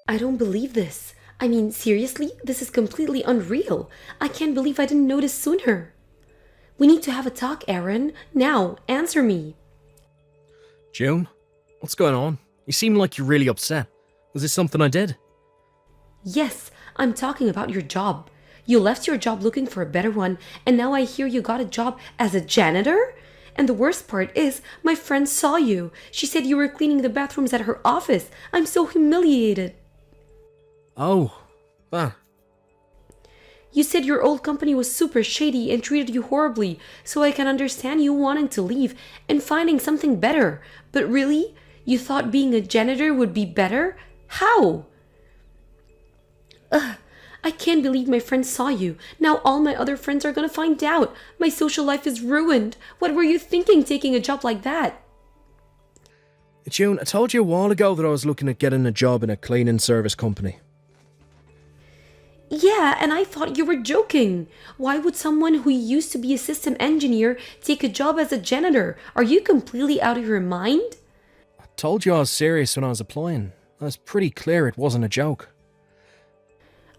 I don't believe this. I mean, seriously? This is completely unreal. I can't believe I didn't notice sooner. We need to have a talk, Aaron. Now, answer me. June? What's going on? You seem like you're really upset. Was this something I did? Yes, I'm talking about your job. You left your job looking for a better one, and now I hear you got a job as a janitor? And the worst part is, my friend saw you. She said you were cleaning the bathrooms at her office. I'm so humiliated. Oh, that. You said your old company was super shady and treated you horribly, so I can understand you wanting to leave and finding something better. But really? You thought being a janitor would be better? How? Ugh, I can't believe my friend saw you. Now all my other friends are gonna find out. My social life is ruined. What were you thinking taking a job like that? June, I told you a while ago that I was looking at getting a job in a cleaning service company. Yeah, and I thought you were joking. Why would someone who used to be a system engineer take a job as a janitor? Are you completely out of your mind? I told you I was serious when I was applying. I was pretty clear it wasn't a joke.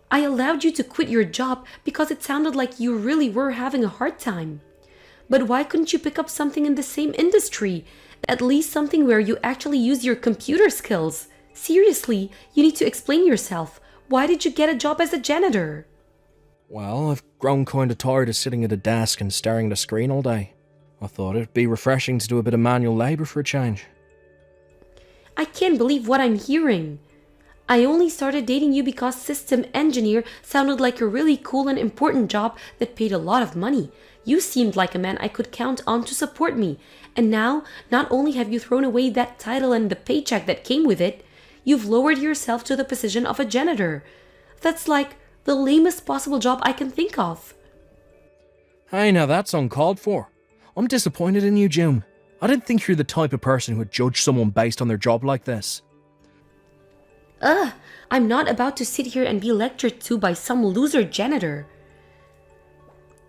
I allowed you to quit your job because it sounded like you really were having a hard time. But why couldn't you pick up something in the same industry? At least something where you actually use your computer skills. Seriously, you need to explain yourself. Why did you get a job as a janitor? Well, I've grown kinda tired of sitting at a desk and staring at a screen all day. I thought it'd be refreshing to do a bit of manual labour for a change. I can't believe what I'm hearing. I only started dating you because system engineer sounded like a really cool and important job that paid a lot of money. You seemed like a man I could count on to support me. And now, not only have you thrown away that title and the paycheck that came with it, you've lowered yourself to the position of a janitor. That's like the lamest possible job I can think of. Hey, now that's uncalled for. I'm disappointed in you, June. I didn't think you're the type of person who would judge someone based on their job like this. I'm not about to sit here and be lectured to by some loser janitor.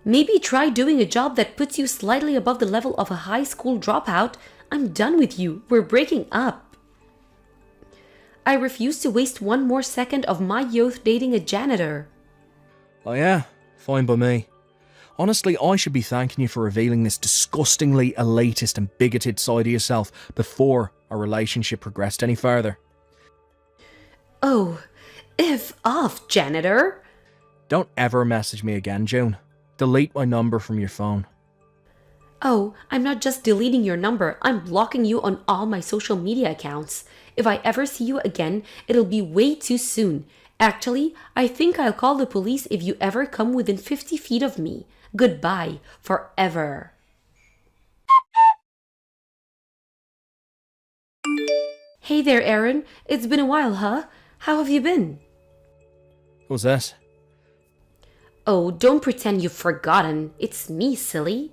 Maybe try doing a job that puts you slightly above the level of a high school dropout. I'm done with you. We're breaking up. I refuse to waste one more second of my youth dating a janitor. Oh yeah, fine by me. Honestly, I should be thanking you for revealing this disgustingly elitist and bigoted side of yourself before our relationship progressed any further. Oh, if off, janitor. Don't ever message me again, June. Delete my number from your phone. Oh, I'm not just deleting your number, I'm blocking you on all my social media accounts. If I ever see you again, it'll be way too soon. Actually, I think I'll call the police if you ever come within 50 feet of me. Goodbye, forever. Hey there, Aaron. It's been a while, huh? How have you been? Who's that? Oh, don't pretend you've forgotten. It's me, silly.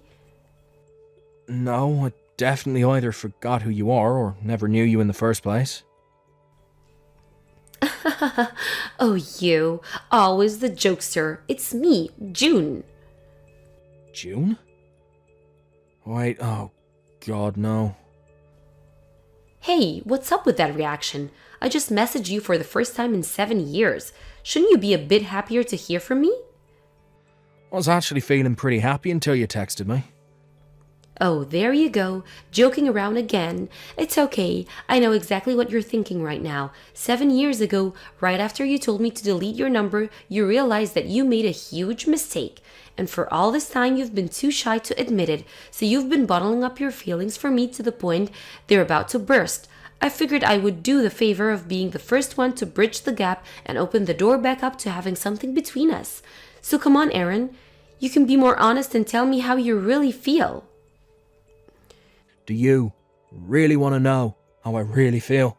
No, I definitely either forgot who you are or never knew you in the first place. Oh, you. Always the jokester. It's me, June. June? Wait, oh god, no. Hey, what's up with that reaction? I just messaged you for the first time in 7 years. Shouldn't you be a bit happier to hear from me? I was actually feeling pretty happy until you texted me. Oh, there you go, joking around again. It's okay, I know exactly what you're thinking right now. 7 years ago, right after you told me to delete your number, you realized that you made a huge mistake. And for all this time, you've been too shy to admit it, so you've been bottling up your feelings for me to the point they're about to burst. I figured I would do the favor of being the first one to bridge the gap and open the door back up to having something between us. So come on, Aaron, you can be more honest and tell me how you really feel. Do you really want to know how I really feel?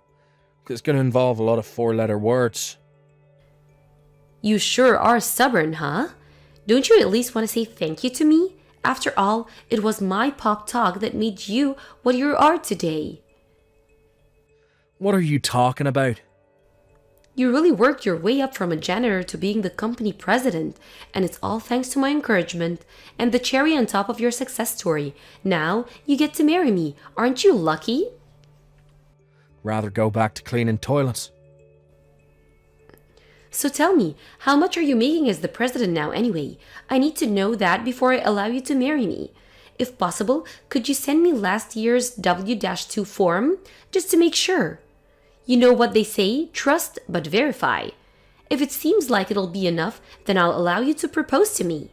Because it's going to involve a lot of four-letter words. You sure are stubborn, huh? Don't you at least want to say thank you to me? After all, it was my pop talk that made you what you are today. What are you talking about? You really worked your way up from a janitor to being the company president, and it's all thanks to my encouragement and the cherry on top of your success story. Now you get to marry me. Aren't you lucky? Rather go back to cleaning toilets. So tell me, how much are you making as the president now anyway? I need to know that before I allow you to marry me. If possible, could you send me last year's W-2 form just to make sure? You know what they say, trust but verify. If it seems like it'll be enough, then I'll allow you to propose to me.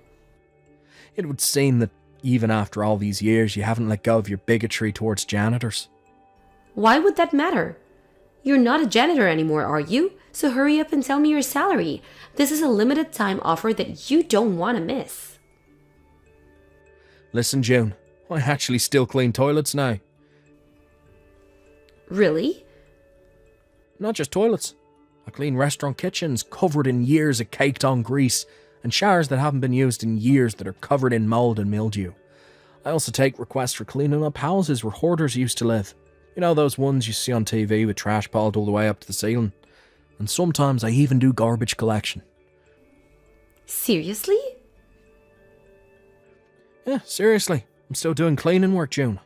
It would seem that even after all these years, you haven't let go of your bigotry towards janitors. Why would that matter? You're not a janitor anymore, are you? So hurry up and tell me your salary. This is a limited time offer that you don't want to miss. Listen, June, I actually still clean toilets now. Really? Not just toilets. I clean restaurant kitchens covered in years of caked on grease and showers that haven't been used in years that are covered in mould and mildew. I also take requests for cleaning up houses where hoarders used to live. You know those ones you see on TV with trash piled all the way up to the ceiling? And sometimes I even do garbage collection. Seriously? Yeah, seriously. I'm still doing cleaning work, June.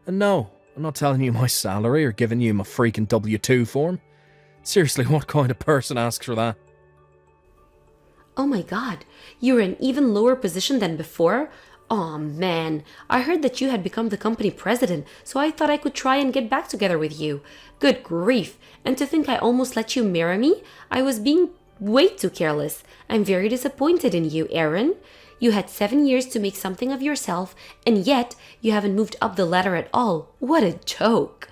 And no, I'm not telling you my salary or giving you my freaking W-2 form. Seriously, what kind of person asks for that? Oh my god, you're in even lower position than before? Aw man, I heard that you had become the company president, so I thought I could try and get back together with you. Good grief, and to think I almost let you marry me? I was being way too careless. I'm very disappointed in you, Aaron. You had 7 years to make something of yourself, and yet you haven't moved up the ladder at all. What a joke.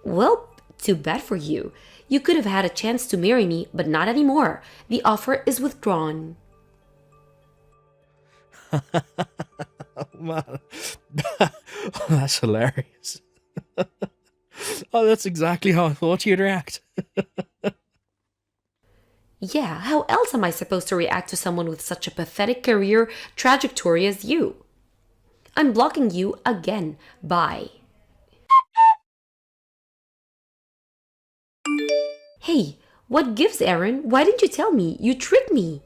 Well, too bad for you. You could have had a chance to marry me, but not anymore. The offer is withdrawn. Oh man, that's hilarious. Oh, that's exactly how I thought you'd react. Yeah, how else am I supposed to react to someone with such a pathetic career trajectory as you? I'm blocking you again. Bye. Hey, what gives, Aaron? Why didn't you tell me? You tricked me.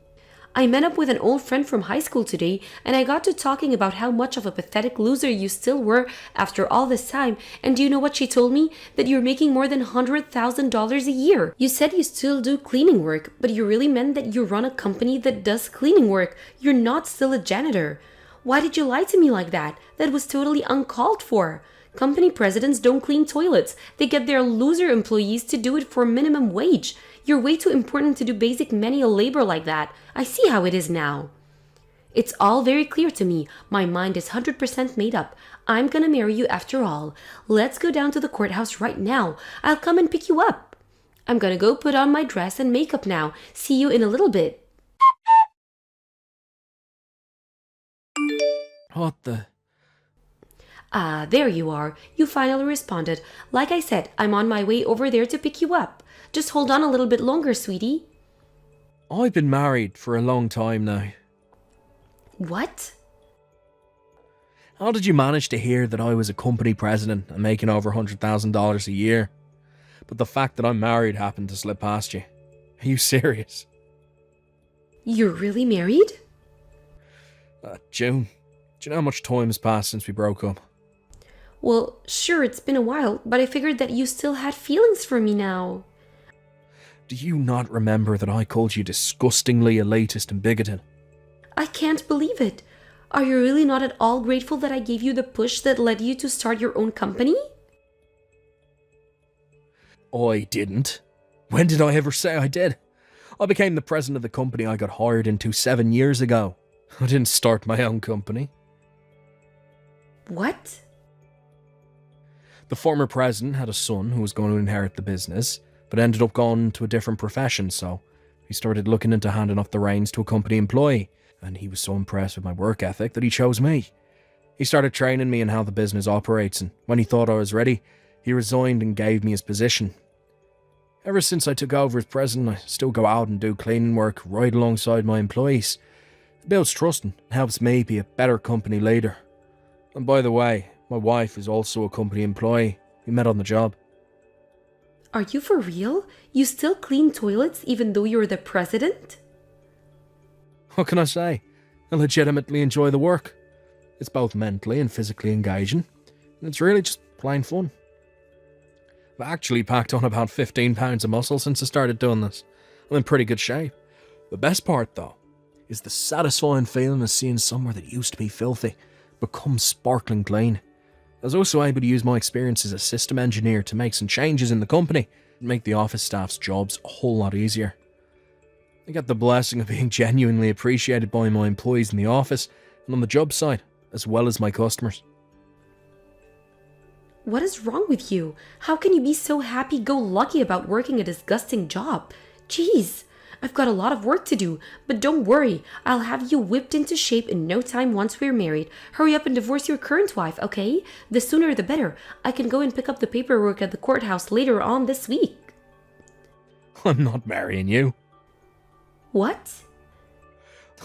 I met up with an old friend from high school today, and I got to talking about how much of a pathetic loser you still were after all this time. And do you know what she told me? That you're making more than $100,000 a year. You said you still do cleaning work, but you really meant that you run a company that does cleaning work. You're not still a janitor. Why did you lie to me like that? That was totally uncalled for. Company presidents don't clean toilets. They get their loser employees to do it for minimum wage. You're way too important to do basic manual labor like that. I see how it is now. It's all very clear to me. My mind is 100% made up. I'm gonna marry you after all. Let's go down to the courthouse right now. I'll come and pick you up. I'm gonna go put on my dress and makeup now. See you in a little bit. What the? Ah, there you are. You finally responded. Like I said, I'm on my way over there to pick you up. Just hold on a little bit longer, sweetie. I've been married for a long time now. What? How did you manage to hear that I was a company president and making over $100,000 a year? But the fact that I'm married happened to slip past you. Are you serious? You're really married? June, do you know how much time has passed since we broke up? Well, sure, it's been a while, but I figured that you still had feelings for me now. Do you not remember that I called you disgustingly elitist and bigoted? I can't believe it. Are you really not at all grateful that I gave you the push that led you to start your own company? I didn't. When did I ever say I did? I became the president of the company I got hired into 7 years ago. I didn't start my own company. What? The former president had a son who was going to inherit the business, but ended up going to a different profession, so he started looking into handing off the reins to a company employee, and he was so impressed with my work ethic that he chose me. He started training me in how the business operates, and when he thought I was ready, he resigned and gave me his position. Ever since I took over as president, I still go out and do cleaning work right alongside my employees. It builds trust and helps me be a better company leader. And by the way, my wife is also a company employee. We met on the job. Are you for real? You still clean toilets even though you're the president? What can I say? I legitimately enjoy the work. It's both mentally and physically engaging, and it's really just plain fun. I've actually packed on about 15 pounds of muscle since I started doing this. I'm in pretty good shape. The best part, though, is the satisfying feeling of seeing somewhere that used to be filthy become sparkling clean. I was also able to use my experience as a system engineer to make some changes in the company and make the office staff's jobs a whole lot easier. I got the blessing of being genuinely appreciated by my employees in the office and on the job site, as well as my customers. What is wrong with you? How can you be so happy-go-lucky about working a disgusting job? Jeez, I've got a lot of work to do, but don't worry, I'll have you whipped into shape in no time once we're married. Hurry up and divorce your current wife, okay? The sooner the better. I can go and pick up the paperwork at the courthouse later on this week. I'm not marrying you. What?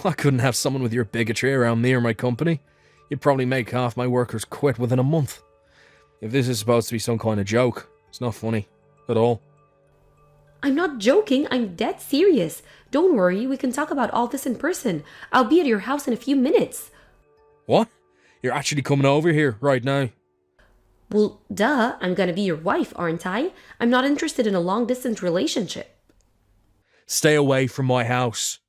I couldn't have someone with your bigotry around me or my company. You'd probably make half my workers quit within a month. If this is supposed to be some kind of joke, it's not funny at all. I'm not joking, I'm dead serious. Don't worry, we can talk about all this in person. I'll be at your house in a few minutes. What? You're actually coming over here right now? Well, duh, I'm gonna be your wife, aren't I? I'm not interested in a long-distance relationship. Stay away from my house.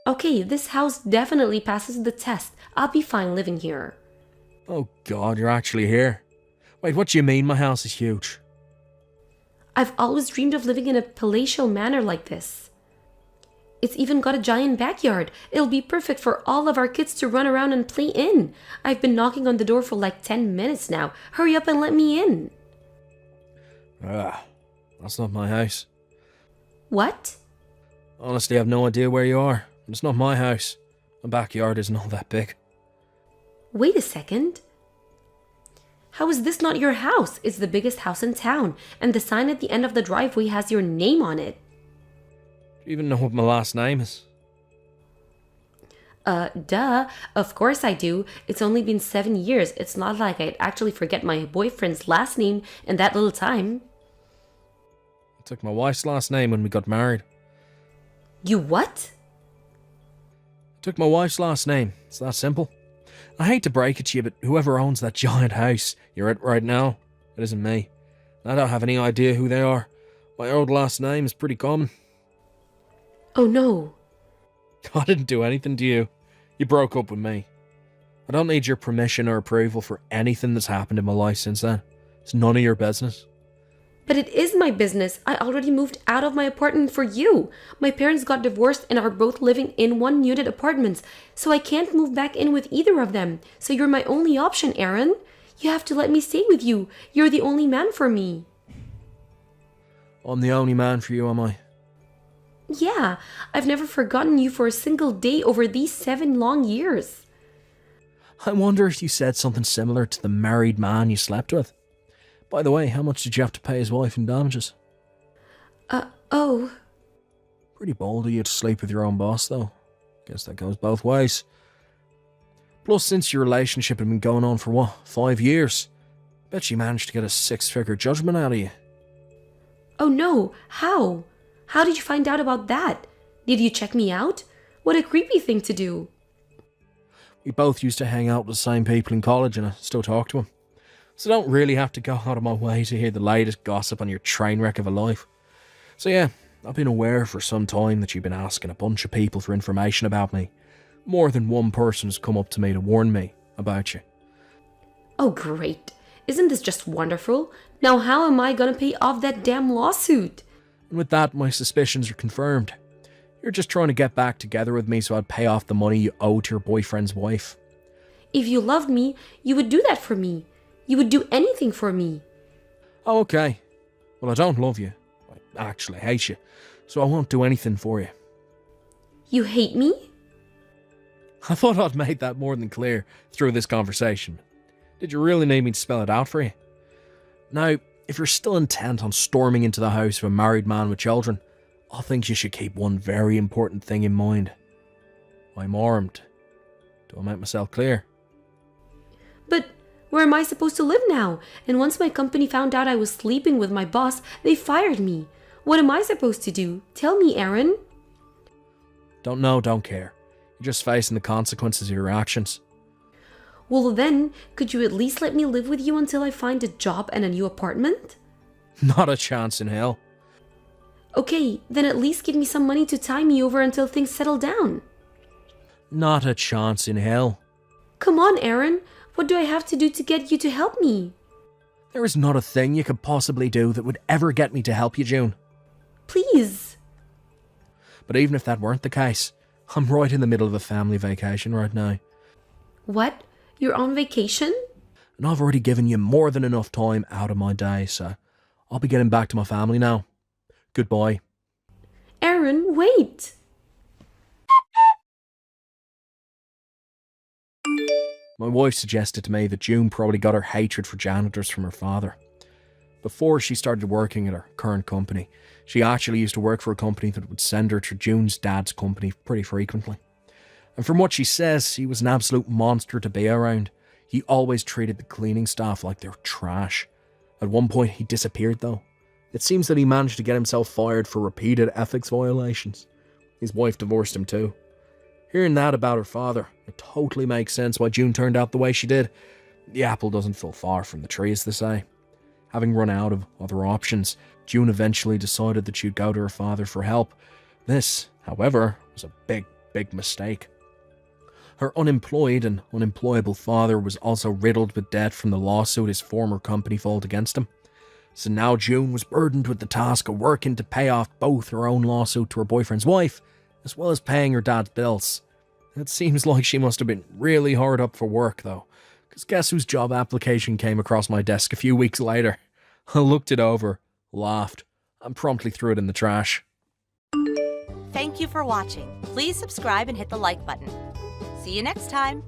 Okay, this house definitely passes the test. I'll be fine living here. Oh God, you're actually here. Wait, what do you mean my house is huge? I've always dreamed of living in a palatial manor like this. It's even got a giant backyard. It'll be perfect for all of our kids to run around and play in. I've been knocking on the door for like 10 minutes now. Hurry up and let me in. That's not my house. What? Honestly, I have no idea where you are. It's not my house. My backyard isn't all that big. Wait a second. How is this not your house? It's the biggest house in town, and the sign at the end of the driveway has your name on it. Do you even know what my last name is? Duh. Of course I do. It's only been 7 years. It's not like I'd actually forget my boyfriend's last name in that little time. I took my wife's last name when we got married. You what? I took my wife's last name. It's that simple. I hate to break it to you, but whoever owns that giant house you're at right now, it isn't me. I don't have any idea who they are. My old last name is pretty common. Oh no. I didn't do anything to you. You broke up with me. I don't need your permission or approval for anything that's happened in my life since then. It's none of your business. But it is my business. I already moved out of my apartment for you. My parents got divorced and are both living in one-unit apartments, so I can't move back in with either of them. So you're my only option, Aaron. You have to let me stay with you. You're the only man for me. I'm the only man for you, am I? Yeah, I've never forgotten you for a single day over these 7 long years. I wonder if you said something similar to the married man you slept with. By the way, how much did you have to pay his wife in damages? Oh. Pretty bold of you to sleep with your own boss, though. Guess that goes both ways. Plus, since your relationship had been going on for, 5 years? Bet you managed to get a 6-figure judgment out of you. Oh no, how? How did you find out about that? Did you check me out? What a creepy thing to do. We both used to hang out with the same people in college and I still talk to them. So I don't really have to go out of my way to hear the latest gossip on your train wreck of a life. So yeah, I've been aware for some time that you've been asking a bunch of people for information about me. More than one person has come up to me to warn me about you. Oh great. Isn't this just wonderful? Now how am I gonna pay off that damn lawsuit? And with that, my suspicions are confirmed. You're just trying to get back together with me so I'd pay off the money you owe to your boyfriend's wife. If you loved me, you would do that for me. You would do anything for me. Oh, okay. Well, I don't love you. I actually hate you. So I won't do anything for you. You hate me? I thought I'd made that more than clear through this conversation. Did you really need me to spell it out for you? Now, if you're still intent on storming into the house of a married man with children, I think you should keep one very important thing in mind. I'm armed. Do I make myself clear? But where am I supposed to live now? And once my company found out I was sleeping with my boss, they fired me. What am I supposed to do? Tell me, Aaron. Don't know, don't care. You're just facing the consequences of your actions. Well then, could you at least let me live with you until I find a job and a new apartment? Not a chance in hell. Okay, then at least give me some money to tie me over until things settle down. Not a chance in hell. Come on, Aaron. What do I have to do to get you to help me? There is not a thing you could possibly do that would ever get me to help you, June. Please. But even if that weren't the case, I'm right in the middle of a family vacation right now. What? You're on vacation? And I've already given you more than enough time out of my day, so I'll be getting back to my family now. Goodbye. Aaron, wait. My wife suggested to me that June probably got her hatred for janitors from her father. Before she started working at her current company, she actually used to work for a company that would send her to June's dad's company pretty frequently. And from what she says, he was an absolute monster to be around. He always treated the cleaning staff like they were trash. At one point, he disappeared though. It seems that he managed to get himself fired for repeated ethics violations. His wife divorced him too. Hearing that about her father, it totally makes sense why June turned out the way she did. The apple doesn't fall far from the tree, as they say. Having run out of other options, June eventually decided that she'd go to her father for help. This, however, was a big mistake. Her unemployed and unemployable father was also riddled with debt from the lawsuit his former company filed against him. So now June was burdened with the task of working to pay off both her own lawsuit to her boyfriend's wife, as well as paying her dad's bills. It seems like she must have been really hard up for work though, because guess whose job application came across my desk a few weeks later? I looked it over, laughed, and promptly threw it in the trash. Thank you for watching. Please subscribe and hit the like button. See you next time.